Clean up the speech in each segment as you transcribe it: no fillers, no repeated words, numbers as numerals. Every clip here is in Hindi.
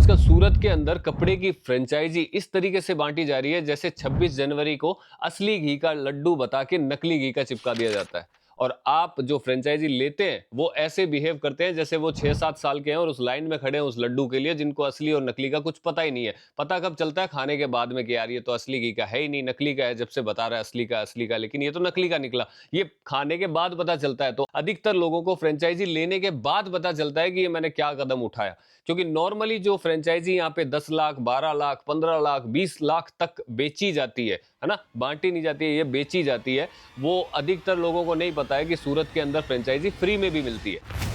आजकल सूरत के अंदर कपड़े की फ्रेंचाइजी इस तरीके से बांटी जा रही है जैसे 26 जनवरी को असली घी का लड्डू बता के नकली घी का चिपका दिया जाता है। और आप जो फ्रेंचाइजी लेते हैं वो ऐसे बिहेव करते हैं जैसे वो 6-7 साल के हैं और उस लाइन में खड़े हैं उस लड्डू के लिए, जिनको असली और नकली का कुछ पता ही नहीं है। पता कब चलता है? खाने के बाद में कि यार ये तो असली घी का है ही नहीं, नकली का है। जब से बता रहा है असली का, लेकिन ये तो नकली का निकला। ये खाने के बाद पता चलता है। तो अधिकतर लोगों को फ्रेंचाइजी लेने के बाद पता चलता है कि ये मैंने क्या कदम उठाया। क्योंकि नॉर्मली जो फ्रेंचाइजी यहाँ पे 10 लाख, 12 लाख, 15 लाख, 20 लाख तक बेची जाती है ना, बांटी नहीं जाती है, ये बेची जाती है। वो अधिकतर लोगों को नहीं पता है कि सूरत के अंदर फ्रेंचाइजी फ्री में भी मिलती है।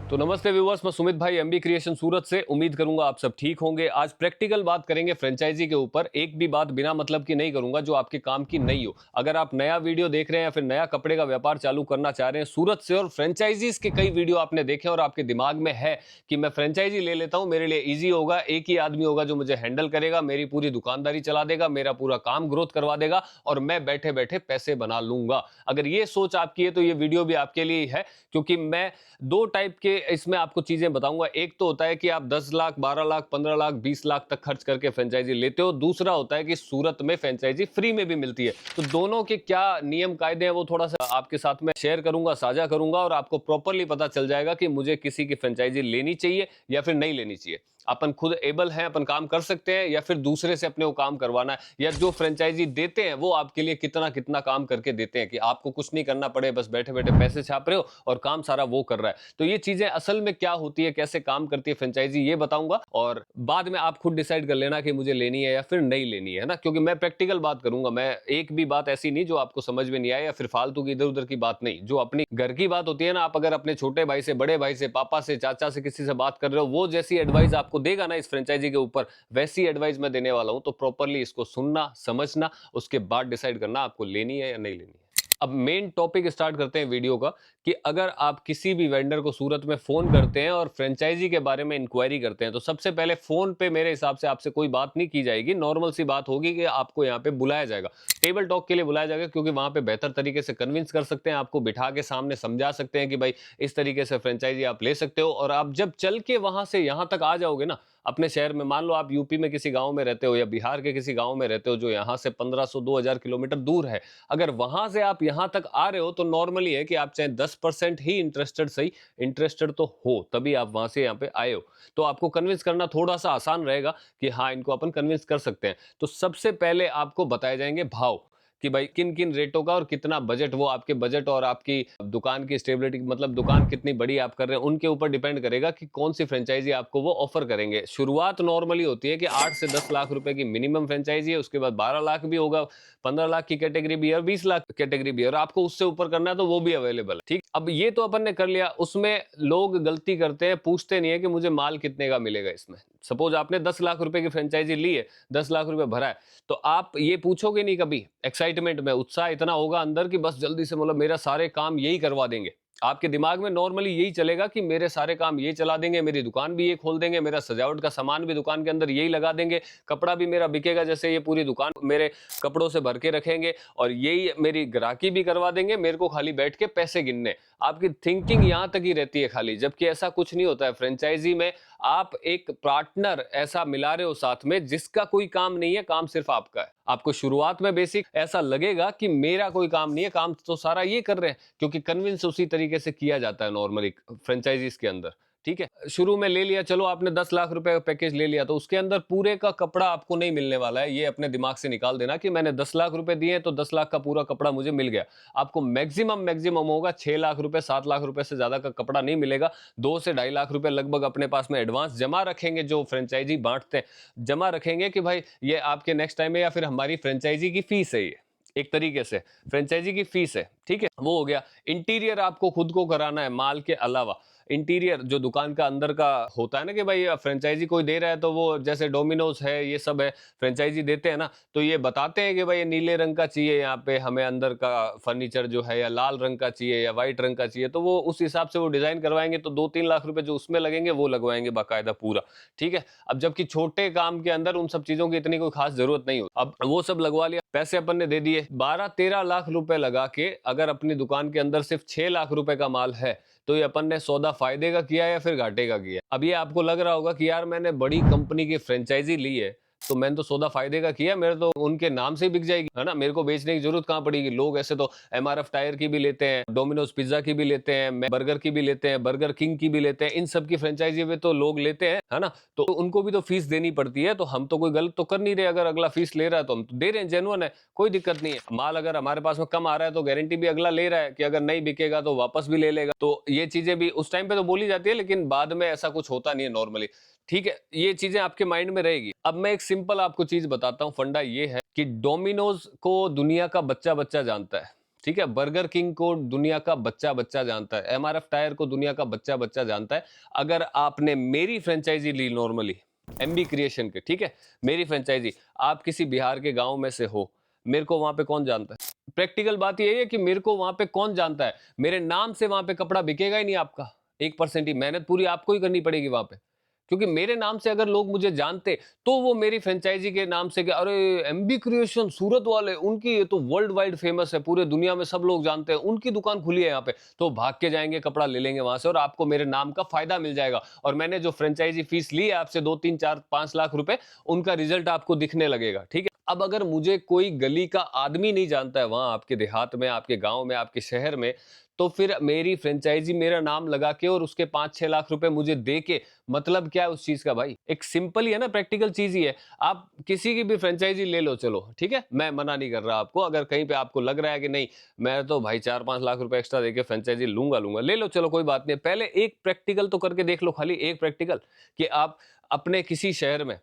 तो नमस्ते व्यूअर्स, मैं सुमित भाई एमबी क्रिएशन सूरत से। उम्मीद करूंगा आप सब ठीक होंगे। आज प्रैक्टिकल बात करेंगे फ्रेंचाइजी के ऊपर। एक भी बात बिना मतलब की नहीं करूंगा जो आपके काम की नहीं हो। अगर आप नया वीडियो देख रहे हैं या फिर नया कपड़े का व्यापार चालू करना चाह रहे हैं सूरत से, और फ्रेंचाइजीज के कई वीडियो आपने देखे और आपके दिमाग में है कि मैं फ्रेंचाइजी ले लेता हूं, मेरे लिए ईजी होगा, एक ही आदमी होगा जो मुझे हैंडल करेगा, मेरी पूरी दुकानदारी चला देगा, मेरा पूरा काम ग्रोथ करवा देगा और मैं बैठे बैठे पैसे बना लूंगा। अगर ये सोच आपकी है तो ये वीडियो भी आपके लिए है, क्योंकि मैं दो टाइप के इसमें आपको चीजें बताऊंगा। एक तो होता है कि आप 10 लाख, 12 लाख, 15 लाख, 20 लाख तक खर्च करके फ्रेंचाइजी लेते हो। दूसरा होता है कि सूरत में फ्रेंचाइजी फ्री में भी मिलती है। तो दोनों के क्या नियम कायदे हैं वो थोड़ा सा आपके साथ में शेयर करूंगा, साझा करूंगा, और आपको प्रॉपरली पता चल जाएगा कि मुझे किसी की फ्रेंचाइजी लेनी चाहिए या फिर नहीं लेनी चाहिए। अपन खुद एबल हैं, अपन काम कर सकते हैं, या फिर दूसरे से अपने को काम करवाना है, या जो फ्रेंचाइजी देते हैं वो आपके लिए कितना कितना काम करके देते हैं कि आपको कुछ नहीं करना पड़े, बस बैठे बैठे पैसे छाप रहे हो और काम सारा वो कर रहा है। तो ये चीजें असल में क्या होती है, कैसे काम करती है फ्रेंचाइजी, ये बताऊंगा। और बाद में आप खुद डिसाइड कर लेना कि मुझे लेनी है या फिर नहीं लेनी है ना, क्योंकि मैं प्रैक्टिकल बात करूंगा। मैं एक भी बात ऐसी नहीं जो आपको समझ में नहीं आए, या फिर फालतू की इधर उधर की बात नहीं। जो अपनी घर की बात होती है ना, आप अगर अपने छोटे भाई से, बड़े भाई से, पापा से, चाचा से, किसी से बात कर रहे हो, वो जैसी एडवाइस आपको देगा ना इस फ्रेंचाइजी के ऊपर, वैसी एडवाइस मैं देने वाला हूं। तो प्रॉपरली इसको सुनना, समझना, उसके बाद डिसाइड करना आपको लेनी है या नहीं लेनी है। अब मेन टॉपिक स्टार्ट करते हैं वीडियो का, कि अगर आप किसी भी वेंडर को सूरत में फोन करते हैं और फ्रेंचाइजी के बारे में इंक्वायरी करते हैं, तो सबसे पहले फोन पे मेरे हिसाब से आपसे कोई बात नहीं की जाएगी। नॉर्मल सी बात होगी कि आपको यहाँ पे बुलाया जाएगा, टेबल टॉक के लिए बुलाया जाएगा, क्योंकि वहां पे बेहतर तरीके से कन्विंस कर सकते हैं, आपको बिठा के सामने समझा सकते हैं कि भाई इस तरीके से फ्रेंचाइजी आप ले सकते हो। और आप जब चल के वहां से यहाँ तक आ जाओगे ना, अपने शहर में, मान लो आप यूपी में किसी गांव में रहते हो या बिहार के किसी गांव में रहते हो जो यहाँ से 1500-2000 किलोमीटर दूर है, अगर वहां से आप यहां तक आ रहे हो तो नॉर्मली है कि आप चाहे 10% ही इंटरेस्टेड, सही इंटरेस्टेड तो हो, तभी आप वहां से यहाँ पे आए हो। तो आपको कन्विंस करना थोड़ा सा आसान रहेगा कि हाँ, इनको अपन कन्विंस कर सकते हैं। तो सबसे पहले आपको बताए जाएंगे भाव, कि भाई किन किन रेटों का और कितना बजट, वो आपके बजट और आपकी दुकान की स्टेबिलिटी, मतलब दुकान कितनी बड़ी आप कर रहे हैं, उनके ऊपर डिपेंड करेगा कि कौन सी फ्रेंचाइजी आपको वो ऑफर करेंगे। शुरुआत नॉर्मली होती है कि 8 से 10 लाख रुपए की मिनिमम फ्रेंचाइजी है, उसके बाद 12 लाख भी होगा, 15 लाख की कैटेगरी भी है और 20 लाख कैटेगरी भी है, और आपको उससे ऊपर करना है तो वो भी अवेलेबल है। ठीक, अब ये तो अपन ने कर लिया। उसमें लोग गलती करते हैं, पूछते नहीं है कि मुझे माल कितने का मिलेगा इसमें। सपोज आपने 10 लाख रुपए की फ्रेंचाइजी ली है, 10 लाख रुपए भरा है, तो आप ये पूछोगे नहीं कभी, एक्साइटमेंट में उत्साह इतना होगा अंदर कि बस जल्दी से, मतलब मेरा सारे काम यही करवा देंगे। आपके दिमाग में नॉर्मली यही चलेगा कि मेरे सारे काम ये चला देंगे, मेरी दुकान भी ये खोल देंगे, मेरा सजावट का सामान भी दुकान के अंदर यही लगा देंगे, कपड़ा भी मेरा बिकेगा जैसे ये पूरी दुकान मेरे कपड़ों से भर के रखेंगे, और यही मेरी ग्राहकी भी करवा देंगे, मेरे को खाली बैठ के पैसे गिनने। आपकी थिंकिंग यहां तक ही रहती है खाली, जबकि ऐसा कुछ नहीं होता है। फ्रेंचाइजी में आप एक पार्टनर ऐसा मिला रहे हो साथ में जिसका कोई काम नहीं है, काम सिर्फ आपका है। आपको शुरुआत में बेसिक ऐसा लगेगा कि मेरा कोई काम नहीं है, काम तो सारा ये कर रहे हैं, क्योंकि कन्विंस उसी तरीके से किया जाता है नॉर्मली फ्रेंचाइजीज के अंदर। ठीक है, शुरू में ले लिया, चलो आपने 10 लाख रुपए का पैकेज ले लिया, तो उसके अंदर पूरे का कपड़ा आपको नहीं मिलने वाला है। ये अपने दिमाग से निकाल देना कि मैंने 10 लाख रुपए दिए तो 10 लाख का पूरा कपड़ा मुझे मिल गया। आपको मैक्सिमम होगा 6 लाख रुपए, 7 लाख रुपए से ज्यादा का कपड़ा नहीं मिलेगा। 2 से 2.5 लाख रुपए लगभग अपने पास में एडवांस जमा रखेंगे, जो फ्रेंचाइजी बांटते हैं जमा रखेंगे कि भाई ये आपके नेक्स्ट टाइम है, या फिर हमारी फ्रेंचाइजी की फीस है, ये एक तरीके से फ्रेंचाइजी की फीस है। ठीक है, वो हो गया। इंटीरियर आपको खुद को कराना है माल के अलावा। इंटीरियर जो दुकान का अंदर का होता है ना, कि भाई फ्रेंचाइजी कोई दे रहा है तो वो जैसे डोमिनोज है, ये सब है, फ्रेंचाइजी देते हैं ना, तो ये बताते हैं कि भाई ये नीले रंग का चाहिए, यहाँ पे हमें अंदर का फर्नीचर जो है, या लाल रंग का चाहिए या व्हाइट रंग का चाहिए, तो वो उस हिसाब से वो डिजाइन करवाएंगे। तो 2-3 लाख रुपए जो उसमें लगेंगे वो लगवाएंगे बाकायदा पूरा। ठीक है, अब जबकि छोटे काम के अंदर उन सब चीजों की इतनी कोई खास जरूरत नहीं होती, अब वो सब लगवा लिया। पैसे अपन ने दे दिए, 12-13 लाख रुपए लगा के अगर अपनी दुकान के अंदर सिर्फ 6 लाख रुपए का माल है, तो ये अपन ने सौदा फायदे का किया या फिर घाटे का किया? अब ये आपको लग रहा होगा कि यार मैंने बड़ी कंपनी की फ्रेंचाइजी ली है, तो मैंने तो सौदा फायदे का किया, मेरे तो उनके नाम से ही बिक जाएगी, है ना? मेरे को बेचने की जरूरत कहाँ पड़ेगी? लोग ऐसे तो एमआरएफ टायर की भी लेते हैं, डोमिनोज पिज्जा की भी लेते हैं, बर्गर की भी लेते हैं, बर्गर किंग की भी लेते हैं, इन सब की फ्रेंचाइजी में तो लोग लेते हैं, है ना? तो उनको भी तो फीस देनी पड़ती है, तो हम तो कोई गलत तो कर नहीं रहे। अगर अगला फीस ले रहा है तो हम तो दे रहे हैं, जेन्युइन है, कोई दिक्कत नहीं है। माल अगर हमारे पास में कम आ रहा है तो गारंटी भी अगला ले रहा है कि अगर नहीं बिकेगा तो वापस भी ले लेगा। तो ये चीजें भी उस टाइम पे तो बोली जाती है, लेकिन बाद में ऐसा कुछ होता नहीं है नॉर्मली। ठीक है, ये चीजें आपके माइंड में रहेगी। अब मैं एक सिंपल आपको चीज बताता हूँ, फंडा ये है कि डोमिनोज को दुनिया का बच्चा बच्चा जानता है, ठीक है? बर्गर किंग को दुनिया का बच्चा बच्चा जानता है, एमआरएफ टायर को दुनिया का बच्चा बच्चा जानता है। अगर आपने मेरी फ्रेंचाइजी ली नॉर्मली एमबी क्रिएशन के, ठीक है, मेरी फ्रेंचाइजी, आप किसी बिहार के गांव में से हो, मेरे को वहां पे कौन जानता है? प्रैक्टिकल बात यही है कि मेरे को वहां पे कौन जानता है? मेरे नाम से वहां पे कपड़ा बिकेगा ही नहीं आपका, 1% ही। मेहनत पूरी आपको ही करनी पड़ेगी वहां पे, क्योंकि मेरे नाम से अगर लोग मुझे जानते तो वो मेरी फ्रेंचाइजी के नाम से कि अरे एमबी क्रिएशन सूरत वाले, उनकी ये तो वर्ल्ड वाइड फेमस है, पूरे दुनिया में सब लोग जानते हैं, उनकी दुकान खुली है यहाँ पे, तो भाग के जाएंगे, कपड़ा ले लेंगे वहां से और आपको मेरे नाम का फायदा मिल जाएगा। और मैंने जो फ्रेंचाइजी फीस ली है आपसे 2, 3, 4, 5 लाख रुपए, उनका रिजल्ट आपको दिखने लगेगा, ठीक है? अब अगर मुझे कोई गली का आदमी नहीं जानता है वहां आपके देहात में, आपके गांव में, आपके शहर में, तो फिर मेरी फ्रेंचाइजी मेरा नाम लगा के और उसके 5-6 लाख रुपए मुझे दे के मतलब क्या है उस चीज का भाई? एक सिंपल ही है ना, प्रैक्टिकल चीज ही है। आप किसी की भी फ्रेंचाइजी ले लो, चलो ठीक है, मैं मना नहीं कर रहा आपको। अगर कहीं पे आपको लग रहा है कि नहीं मैं तो भाई 4-5 लाख रुपए एक्स्ट्रा देके फ्रेंचाइजी लूंगा लूंगा, ले लो, चलो कोई बात नहीं। पहले एक प्रैक्टिकल तो करके देख लो, खाली एक प्रैक्टिकल, कि आप अपने किसी शहर में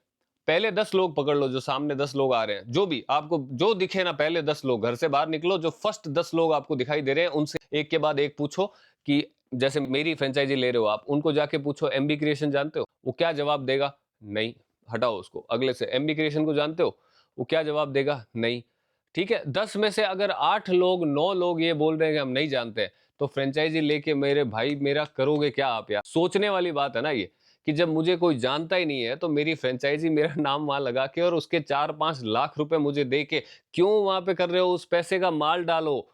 पहले 10 लोग पकड़ लो, जो सामने 10 लोग आ रहे हैं, जो भी आपको जो दिखे ना, पहले 10 लोग, घर से बाहर निकलो, जो फर्स्ट 10 लोग आपको दिखाई दे रहे हैं उनसे एक के बाद एक पूछो कि जैसे मेरी फ्रेंचाइजी ले रहे हो आप, उनको जाके पूछो एमबी क्रिएशन जानते हो? वो क्या जवाब देगा? नहीं। हटाओ उसको, अगले से एमबी क्रिएशन को जानते हो? वो क्या जवाब देगा? नहीं। ठीक है, 10 में से अगर 8 लोग 9 लोग ये बोल रहे हैं कि हम नहीं जानते हैं, तो फ्रेंचाइजी लेके मेरे भाई मेरा करोगे क्या आप यार? सोचने वाली बात है ना ये, कि जब मुझे कोई जानता ही नहीं है तो मेरी फ्रेंचाइजी मेरा नाम वहां लगा के और उसके 4-5 लाख रुपए मुझे दे के क्यों वहां पे कर रहे हो? उस पैसे का माल डालो,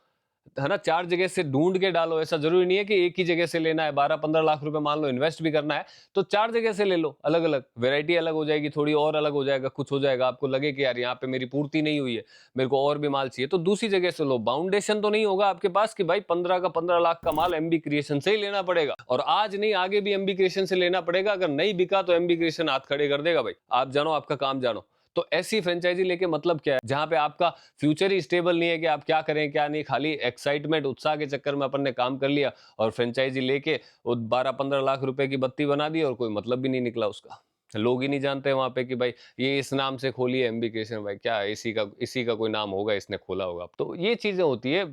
है ना, 4 जगह से ढूंढ के डालो। ऐसा जरूरी नहीं है कि एक ही जगह से लेना है। 12-15 लाख रुपए मान लो इन्वेस्ट भी करना है तो 4 जगह से ले लो, अलग अलग वैरायटी अलग हो जाएगी, थोड़ी और अलग हो जाएगा, कुछ हो जाएगा, आपको लगे कि यार यहाँ पे मेरी पूर्ति नहीं हुई है, मेरे को और भी माल चाहिए, तो दूसरी जगह से लो। बाउंडेशन तो नहीं होगा आपके पास कि भाई 15 का 15 लाख का माल एमबी क्रिएशन से ही लेना पड़ेगा, और आज नहीं आगे भी एमबी क्रिएशन से लेना पड़ेगा। अगर नहीं बिका तो एमबी क्रिएशन हाथ खड़े कर देगा भाई, आप जानो, आपका काम जानो। तो ऐसी फ्रेंचाइजी लेके मतलब क्या है, जहां पे आपका फ्यूचर ही स्टेबल नहीं है कि आप क्या करें क्या नहीं, खाली एक्साइटमेंट उत्साह के चक्कर में अपन ने काम कर लिया और फ्रेंचाइजी लेके वो 12-15 लाख रुपए की बत्ती बना दी और कोई मतलब भी नहीं निकला उसका। लोग ही नहीं जानते वहां पे कि भाई ये इस नाम से खोली है एमबी क्रिएशन, भाई क्या इसी का कोई नाम होगा, इसने खोला होगा। तो ये चीजें होती है।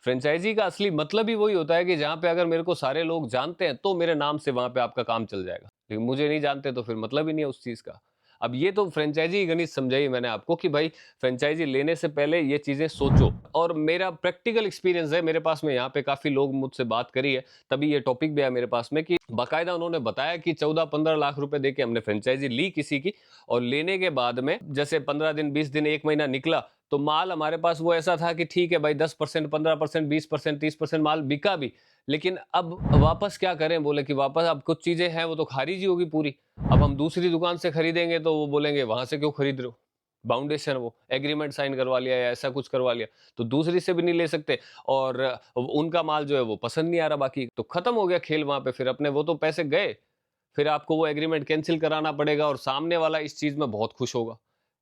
फ्रेंचाइजी का असली मतलब ही वही होता है कि जहां पे अगर मेरे को सारे लोग जानते हैं तो मेरे नाम से वहां पे आपका काम चल जाएगा, लेकिन मुझे नहीं जानते तो फिर मतलब ही नहीं है उस चीज का। अब ये तो फ्रेंचाइजी गणित समझाई मैंने आपको कि भाई फ्रेंचाइजी लेने से पहले ये चीजें सोचो। और मेरा प्रैक्टिकल एक्सपीरियंस है, मेरे पास में यहाँ पे काफी लोग मुझसे बात करी है, तभी ये टॉपिक भी आया मेरे पास में कि बाकायदा उन्होंने बताया कि 14-15 लाख रुपए देके हमने फ्रेंचाइजी ली किसी की, और लेने के बाद में जैसे 15 दिन 20 दिन 1 महीना निकला तो माल हमारे पास वो ऐसा था कि ठीक है भाई 10%, 15%, 20%, 30% माल बिका भी, लेकिन अब वापस क्या करें? बोले कि वापस अब कुछ चीजें हैं वो तो खारिज ही होगी पूरी। अब हम दूसरी दुकान से खरीदेंगे तो वो बोलेंगे वहां से क्यों खरीद रहे हो? बाउंडेशन, वो एग्रीमेंट साइन करवा लिया या ऐसा कुछ करवा लिया, तो दूसरी से भी नहीं ले सकते। और उनका माल जो है वो पसंद नहीं आ रहा, बाकी तो खत्म हो गया खेल वहां पे। फिर अपने वो तो पैसे गए, फिर आपको वो एग्रीमेंट कैंसिल कराना पड़ेगा, और सामने वाला इस चीज में बहुत खुश होगा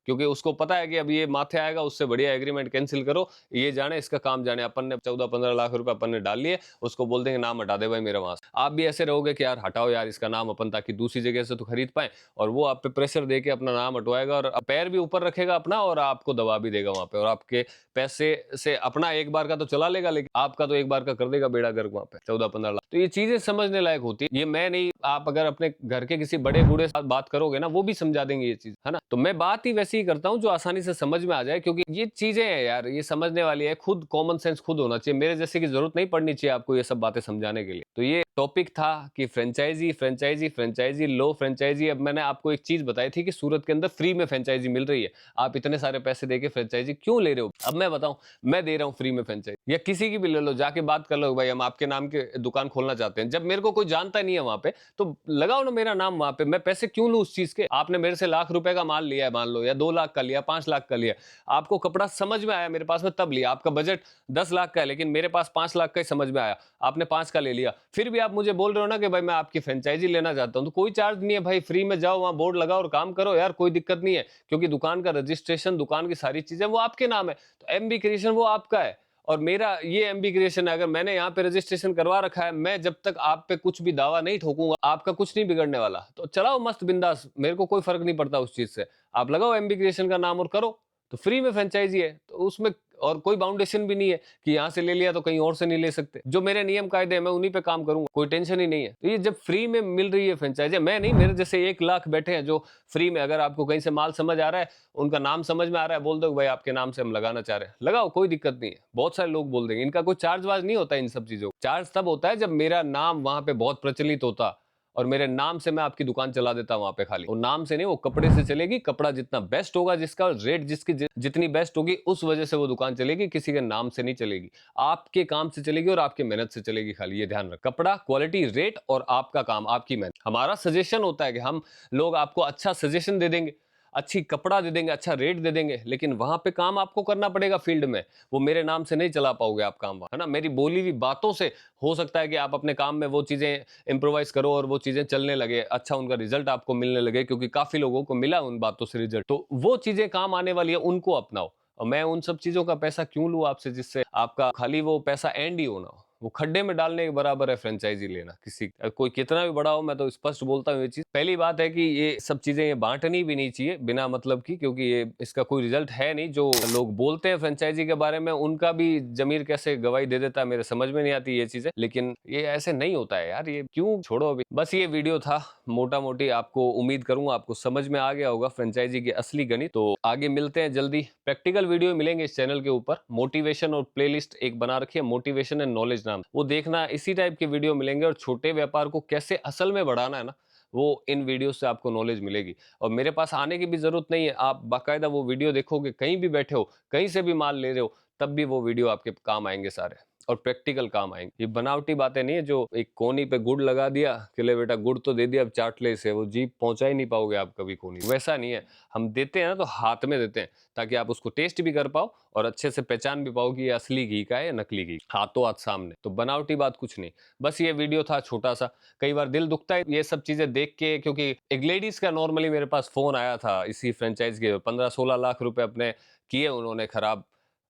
क्योंकि उसको पता है कि अब ये माथे आएगा, उससे बढ़िया एग्रीमेंट कैंसिल करो, ये जाने इसका काम जाने। अपन ने 14-15 लाख रुपए अपन ने डाल लिए, उसको बोल देंगे नाम हटा दे भाई मेरा वहां से। आप भी ऐसे रहोगे कि यार हटाओ यार इसका नाम अपन, ताकि दूसरी जगह से तो खरीद पाए, और वो आप पे प्रेशर देके अपना नाम हटवाएगा और पैर भी ऊपर रखेगा अपना और आपको दबा भी देगा वहां पे, और आपके पैसे से अपना एक बार का तो चला लेगा, लेकिन आपका तो एक बार का कर देगा बेड़ा गर्क वहां पे 14-15 लाख। तो ये चीजें समझने लायक होती है, ये मैं नहीं, आप अगर अपने घर के किसी बड़े बूढ़े साथ बात करोगे ना, वो भी समझा देंगे ये चीज, है ना। तो मैं बात ही वैसे ही करता हूँ जो आसानी से समझ में आ जाए, क्योंकि ये चीजें हैं यार, ये समझने वाली है, खुद कॉमन सेंस खुद होना चाहिए। मेरे जैसे की जरूरत नहीं पड़नी चाहिए आपको ये सब बातें समझाने के लिए। तो ये टॉपिक था कि फ्रेंचाइजी फ्रेंचाइजी फ्रेंचाइजी लो फ्रेंचाइजी। अब मैंने आपको एक चीज बताई थी कि सूरत के अंदर फ्री में फ्रेंचाइजी मिल रही है, आप इतने सारे पैसे देके फ्रेंचाइजी क्यों ले रहे हो? अब मैं बताऊं, मैं दे रहा हूं फ्री में फ्रेंचाइजी, या किसी की भी ले लो, जाके बात कर लो भाई हम आपके नाम के दुकान खोलना चाहते हैं। जब मेरे को कोई जानता नहीं है वहां पे, तो लगाओ ना मेरा नाम वहां पे, मैं पैसे क्यों लूं उस चीज के? आपने मेरे से लाख रुपए का माल लिया है मान लो, या 2 लाख का लिया, 5 लाख का लिया, आपको कपड़ा समझ में आया मेरे पास में तब लिया, आपका बजट 10 लाख का है लेकिन मेरे पास 5 लाख का ही समझ में आया, आपने 5 का ले लिया, फिर भी आप मुझे बोल रहे हो ना कि भाई मैं आपकी फ्रेंचाइजी लेना चाहता हूं, तो कोई चार्ज नहीं है भाई, फ्री में जाओ वहां बोर्ड लगाओ और काम करो यार, कोई दिक्कत नहीं है, क्योंकि दुकान का रजिस्ट्रेशन, दुकान की सारी चीजें वो आपके नाम है, तो एमबी क्रिएशन वो आपका है और मेरा ये एमबी क्रिएशन है। अगर मैंने यहाँ पे रजिस्ट्रेशन करवा रखा है, मैं जब तक आप पे कुछ भी दावा नहीं ठोकूंगा, आपका कुछ नहीं बिगड़ने वाला, तो चलाओ मस्त बिंदास, मेरे को कोई फर्क नहीं पड़ता उस चीज से। आप लगाओ एमबी क्रिएशन का नाम और करो, तो फ्री में फ्रेंचाइजी है, तो उसमें और कोई बाउंडेशन भी नहीं है कि यहां से ले लिया तो कहीं और से नहीं ले सकते। जो मेरे नियम कायदे हैं मैं उन्हीं पे काम करूंगा, कोई टेंशन ही नहीं है। तो ये जब फ्री में मिल रही है फ्रेंचाइजी, मैं नहीं, मेरे जैसे 1 लाख बैठे हैं जो फ्री में, अगर आपको कहीं से माल समझ आ रहा है, उनका नाम समझ में आ रहा है, बोल दो भाई आपके नाम से हम लगाना चाह रहे हैं, लगाओ, कोई दिक्कत नहीं है। बहुत सारे लोग बोल देंगे, इनका कोई चार्ज वार्ज नहीं होता, इन सब चीजों चार्ज तब होता है जब मेरा नाम वहां पे बहुत प्रचलित होता और मेरे नाम से मैं आपकी दुकान चला देता वहां पे। खाली वो नाम से नहीं, वो कपड़े से चलेगी, कपड़ा जितना बेस्ट होगा, जिसका रेट जिसकी जितनी बेस्ट होगी, उस वजह से वो दुकान चलेगी, किसी के नाम से नहीं चलेगी, आपके काम से चलेगी और आपकी मेहनत से चलेगी। खाली ये ध्यान रख, कपड़ा, क्वालिटी, रेट और आपका काम, आपकी मेहनत। हमारा सजेशन होता है कि हम लोग आपको अच्छा सजेशन दे देंगे, अच्छी कपड़ा दे देंगे, अच्छा रेट दे देंगे, लेकिन वहां पे काम आपको करना पड़ेगा फील्ड में, वो मेरे नाम से नहीं चला पाओगे आप काम, है ना। मेरी बोली हुई बातों से हो सकता है कि आप अपने काम में वो चीजें इंप्रोवाइज करो और वो चीजें चलने लगे, अच्छा उनका रिजल्ट आपको मिलने लगे, क्योंकि काफी लोगों को मिला उन बातों से रिजल्ट, तो वो चीजें काम आने वाली है, उनको अपनाओ। और मैं उन सब चीजों का पैसा क्यों लूं आपसे जिससे आपका खाली वो पैसा एंड ही होना हो, वो खड्डे में डालने के बराबर है फ्रेंचाइजी लेना। किसी कोई कितना भी बड़ा हो, मैं तो स्पष्ट बोलता हूँ ये चीज। पहली बात है कि ये सब चीजें ये बांटनी भी नहीं चाहिए बिना मतलब की, क्योंकि ये इसका कोई रिजल्ट है नहीं। जो लोग बोलते हैं फ्रेंचाइजी के बारे में, उनका भी जमीर कैसे गवाही दे देता है, मेरे समझ में नहीं आती ये चीजें, लेकिन ये ऐसे नहीं होता है यार, ये क्यों, छोड़ो अभी। बस ये वीडियो था मोटा मोटी, आपको उम्मीद करूंगा आपको समझ में आ गया होगा फ्रेंचाइजी के असली गणित। तो आगे मिलते हैं जल्दी, प्रैक्टिकल वीडियो मिलेंगे इस चैनल के ऊपर। मोटिवेशन और प्लेलिस्ट एक बना रखी है, मोटिवेशन एंड नॉलेज नाम, वो देखना, इसी टाइप के वीडियो मिलेंगे। और छोटे व्यापार को कैसे असल में बढ़ाना है ना, वो इन वीडियो से आपको नॉलेज मिलेगी। और मेरे पास आने की भी जरूरत नहीं है, आप बाकायदा वो वीडियो देखोगे, कहीं भी बैठे हो, कहीं से भी माल ले रहे हो, तब भी वो वीडियो आपके काम आएंगे सारे, और प्रैक्टिकल काम आएंगे। ये बनावटी बातें नहीं है जो एक कोनी पे गुड़ लगा दिया कि ले बेटा गुड़ तो दे दिया, अब चाट ले इसे, वो जीभ पहुंचा ही नहीं पाओगे आप कभी कोनी, वैसा नहीं है। हम देते हैं ना तो हाथ में देते हैं, ताकि आप उसको टेस्ट भी कर पाओ और अच्छे से पहचान भी पाओ कि ये असली घी का है या नकली घी, हाथों हाथ सामने। तो बनावटी बात कुछ नहीं, बस ये वीडियो था छोटा सा। कई बार दिल दुखता है ये सब चीजें देख के, क्योंकि एक लेडीज का नॉर्मली मेरे पास फोन आया था इसी फ्रेंचाइज के, 15-16 लाख रुपए अपने किए उन्होंने खराब।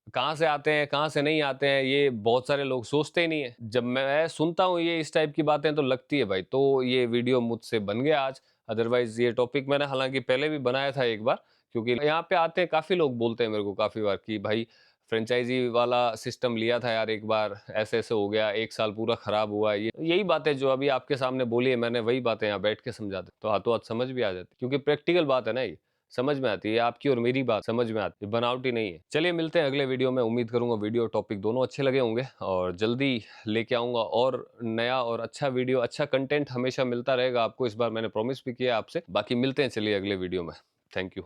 कहाँ से आते हैं, कहाँ से नहीं आते हैं, ये बहुत सारे लोग सोचते ही नहीं है। जब मैं सुनता हूँ ये इस टाइप की बातें तो लगती है भाई, तो ये वीडियो मुझसे बन गया आज। अदरवाइज ये टॉपिक मैंने हालांकि पहले भी बनाया था एक बार, क्योंकि यहाँ पे आते हैं काफी लोग, बोलते हैं मेरे को काफी बार कि भाई फ्रेंचाइजी वाला सिस्टम लिया था यार एक बार, ऐसे ऐसे हो गया, 1 साल पूरा खराब हुआ। ये यही बातें जो अभी आपके सामने बोली है मैंने, वही बातें यहाँ बैठ के समझा दे तो हाथों हाथ समझ भी आ जाती, क्योंकि प्रैक्टिकल बात है ना, ये समझ में आती है, आपकी और मेरी बात समझ में आती है, बनावटी नहीं है। चलिए मिलते हैं अगले वीडियो में, उम्मीद करूंगा वीडियो टॉपिक दोनों अच्छे लगे होंगे, और जल्दी लेके आऊंगा और नया और अच्छा वीडियो, अच्छा कंटेंट हमेशा मिलता रहेगा आपको, इस बार मैंने प्रॉमिस भी किया आपसे। बाकी मिलते हैं चलिए अगले वीडियो में, थैंक यू।